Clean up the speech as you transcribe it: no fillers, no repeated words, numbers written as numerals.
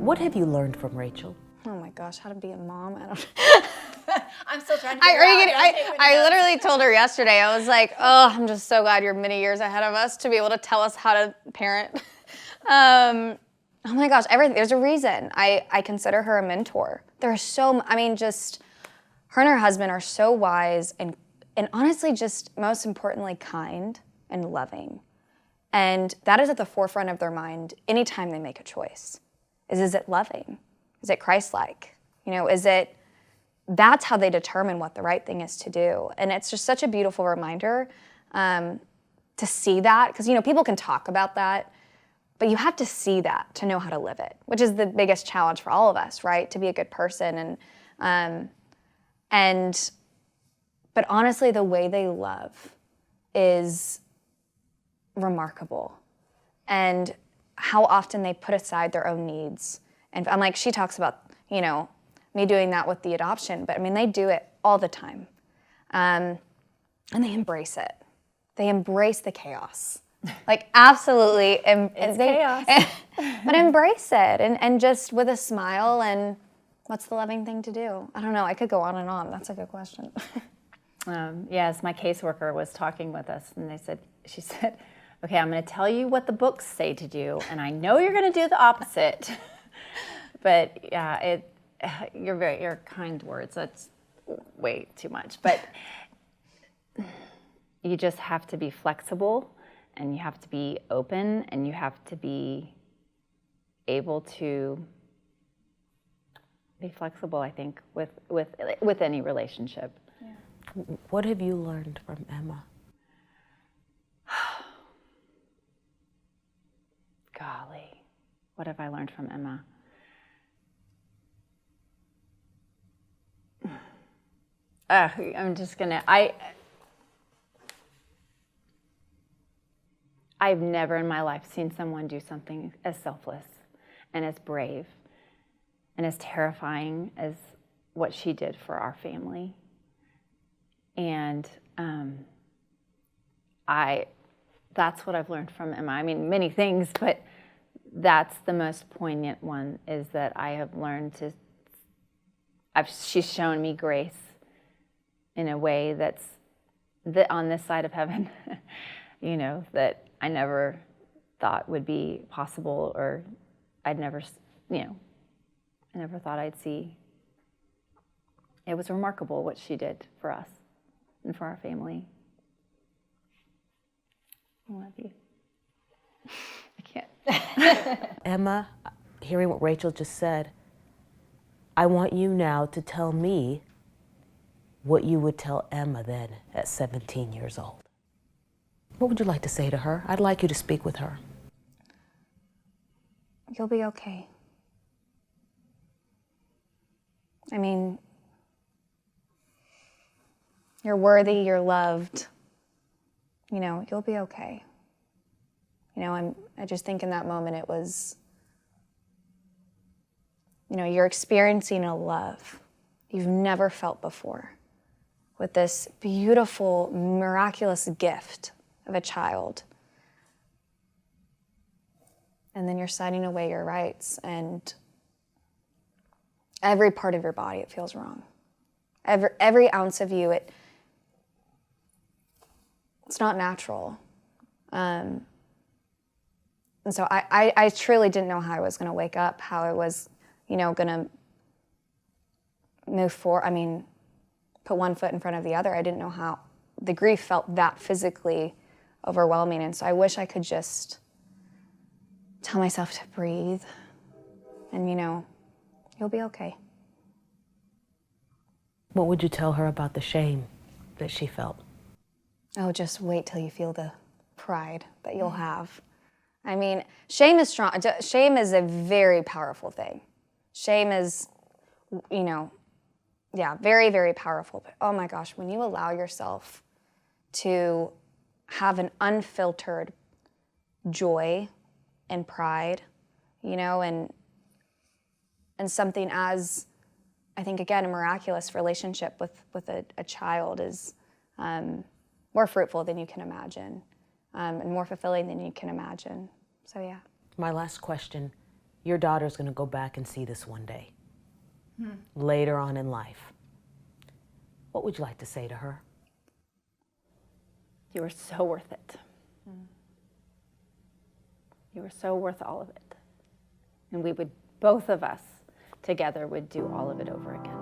What have you learned from Rachel? Oh my gosh, how to be a mom? I don't I'm still trying to figure out. I literally told her yesterday, I was like, oh, I'm just so glad you're many years ahead of us to be able to tell us how to parent. Oh my gosh, everything. There's a reason. I consider her a mentor. There's so, I mean, just her and her husband are so wise and honestly just most importantly kind and loving. And that is at the forefront of their mind anytime they make a choice. Is it loving? Is it Christ-like? You know, that's how they determine what the right thing is to do. And it's just such a beautiful reminder to see that, because, you know, people can talk about that, but you have to see that to know how to live it, which is the biggest challenge for all of us, right? To be a good person. But honestly, the way they love is remarkable. And how often they put aside their own needs. And I'm like, she talks about, you know, me doing that with the adoption, but I mean, they do it all the time. And they embrace it. They embrace the chaos. Like, absolutely. It's chaos. But embrace it and just with a smile. And what's the loving thing to do? I don't know. I could go on and on. That's a good question. Yes, my caseworker was talking with us, and she said, okay, I'm going to tell you what the books say to do, and I know you're going to do the opposite. But yeah, your kind words, that's way too much. But you just have to be flexible, and you have to be open, and you have to be able to be flexible, I think, with any relationship. Yeah. What have you learned from Emma? Golly, what have I learned from Emma? I'm just gonna, I've never in my life seen someone do something as selfless and as brave and as terrifying as what she did for our family. And that's what I've learned from Emma. I mean, many things, but that's the most poignant one, is that I have learned she's shown me grace in a way that's on this side of heaven, you know, that I never thought would be possible, or I never thought I'd see. It was remarkable what she did for us and for our family. I love you. I can't. Emma, hearing what Rachel just said, I want you now to tell me what you would tell Emma then at 17 years old. What would you like to say to her? I'd like you to speak with her. You'll be okay. I mean, you're worthy, you're loved. You know, you'll be okay. You know, I just think in that moment it was, you know, you're experiencing a love you've never felt before with this beautiful, miraculous gift of a child. And then you're signing away your rights, and every part of your body, it feels wrong. Every ounce of you, it's not natural. And so I truly didn't know how I was going to wake up, how I was, you know, going to move forward. I mean, put one foot in front of the other. I didn't know how. The grief felt that physically overwhelming. And so I wish I could just tell myself to breathe and, you know, you'll be okay. What would you tell her about the shame that she felt? Oh, just wait till you feel the pride that you'll have. I mean, shame is strong. Shame is a very powerful thing. Shame is, you know, yeah, very, very powerful. But oh my gosh, when you allow yourself to have an unfiltered joy and pride, you know, and something as, I think, again, a miraculous relationship with a child is more fruitful than you can imagine, and more fulfilling than you can imagine. So yeah. My last question, your daughter's going to go back and see this one day, later on in life. What would you like to say to her? You were so worth it. You were so worth all of it. And we would, both of us together, would do all of it over again.